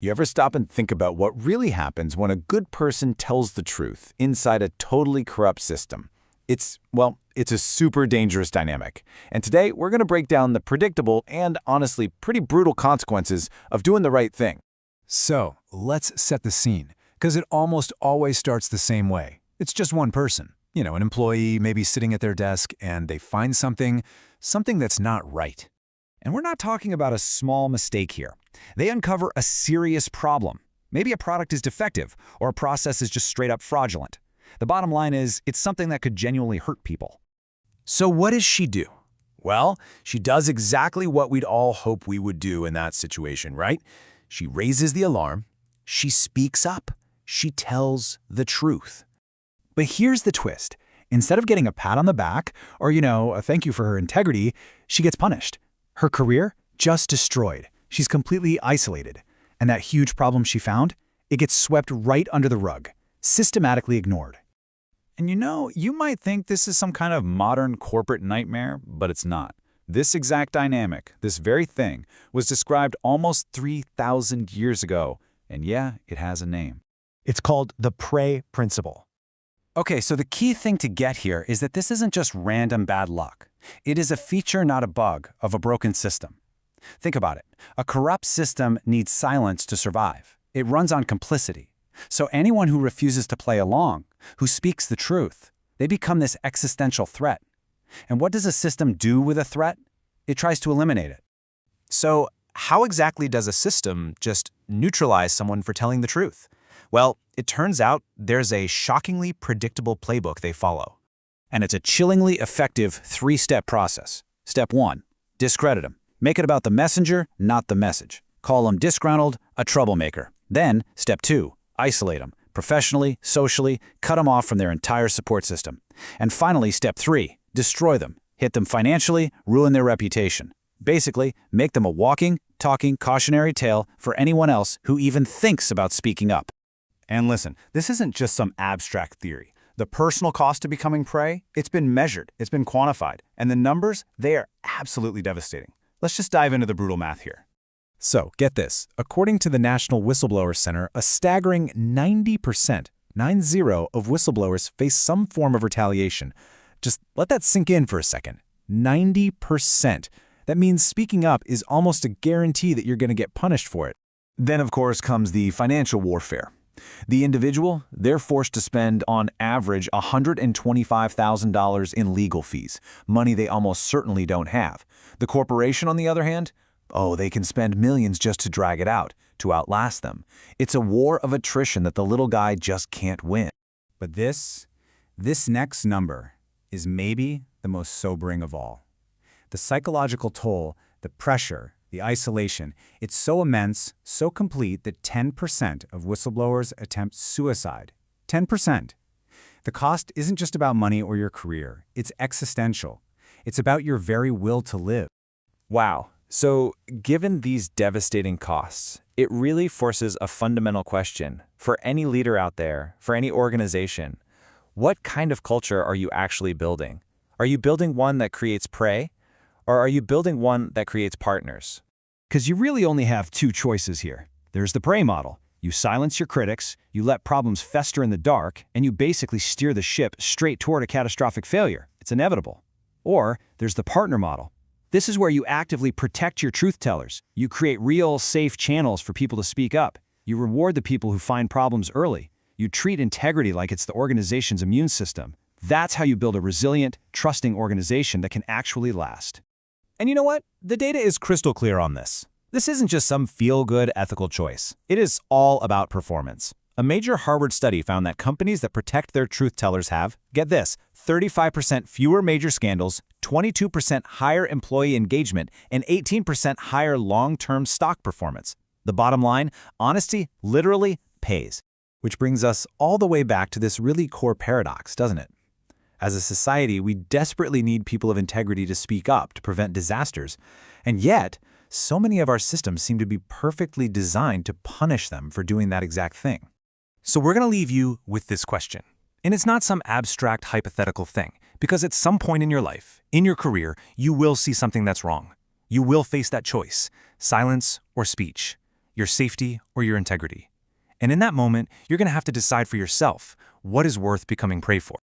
You ever stop and think about what really happens when a good person tells the truth inside a totally corrupt system? It's a super dangerous dynamic. And today, we're going to break down the predictable and, honestly, pretty brutal consequences of doing the right thing. So, let's set the scene, because it almost always starts the same way. It's just one person. An employee maybe sitting at their desk and they find something that's not right. And we're not talking about a small mistake here. They uncover a serious problem. Maybe a product is defective or a process is just straight up fraudulent. The bottom line is, it's something that could genuinely hurt people. So what does she do? Well, she does exactly what we'd all hope we would do in that situation, right? She raises the alarm, she speaks up, she tells the truth. But here's the twist. Instead of getting a pat on the back or, a thank you for her integrity, she gets punished. Her career just destroyed. She's completely isolated. And that huge problem she found, it gets swept right under the rug, systematically ignored. And you might think this is some kind of modern corporate nightmare, but it's not. This exact dynamic, this very thing, was described almost 3,000 years ago. And yeah, it has a name. It's called the prey principle. Okay, so the key thing to get here is that this isn't just random bad luck. It is a feature, not a bug, of a broken system. Think about it. A corrupt system needs silence to survive. It runs on complicity. So anyone who refuses to play along, who speaks the truth, they become this existential threat. And what does a system do with a threat? It tries to eliminate it. So how exactly does a system just neutralize someone for telling the truth? Well, it turns out there's a shockingly predictable playbook they follow. And it's a chillingly effective three-step process. Step 1, discredit them. Make it about the messenger, not the message. Call them disgruntled, a troublemaker. Then, step 2, isolate them. Professionally, socially, cut them off from their entire support system. And finally, step 3, destroy them. Hit them financially, ruin their reputation. Basically, make them a walking, talking cautionary tale for anyone else who even thinks about speaking up. And listen, this isn't just some abstract theory. The personal cost to becoming prey, it's been measured, it's been quantified, and the numbers, they are absolutely devastating. Let's just dive into the brutal math here. So, get this. According to the National Whistleblower Center, a staggering 90%, 90 of whistleblowers face some form of retaliation. Just let that sink in for a second. 90%. That means speaking up is almost a guarantee that you're going to get punished for it. Then, of course, comes the financial warfare. The individual, they're forced to spend, on average, $125,000 in legal fees, money they almost certainly don't have. The corporation, on the other hand, they can spend millions just to drag it out, to outlast them. It's a war of attrition that the little guy just can't win. But this next number is maybe the most sobering of all. The psychological toll, the pressure, the isolation, it's so immense, so complete that 10% of whistleblowers attempt suicide. 10%. The cost isn't just about money or your career. It's existential. It's about your very will to live. Wow. So, given these devastating costs, it really forces a fundamental question for any leader out there, for any organization. What kind of culture are you actually building? Are you building one that creates prey? Or are you building one that creates partners? Because you really only have two choices here. There's the prey model. You silence your critics, you let problems fester in the dark, and you basically steer the ship straight toward a catastrophic failure. It's inevitable. Or there's the partner model. This is where you actively protect your truth tellers. You create real, safe channels for people to speak up. You reward the people who find problems early. You treat integrity like it's the organization's immune system. That's how you build a resilient, trusting organization that can actually last. And you know what? The data is crystal clear on this. This isn't just some feel-good ethical choice. It is all about performance. A major Harvard study found that companies that protect their truth tellers have, get this, 35% fewer major scandals, 22% higher employee engagement, and 18% higher long-term stock performance. The bottom line, honesty literally pays. Which brings us all the way back to this really core paradox, doesn't it? As a society, we desperately need people of integrity to speak up to prevent disasters. And yet, so many of our systems seem to be perfectly designed to punish them for doing that exact thing. So we're going to leave you with this question. And it's not some abstract hypothetical thing, because at some point in your life, in your career, you will see something that's wrong. You will face that choice, silence or speech. your safety, or your integrity. And in that moment, you're going to have to decide for yourself what is worth becoming prey for.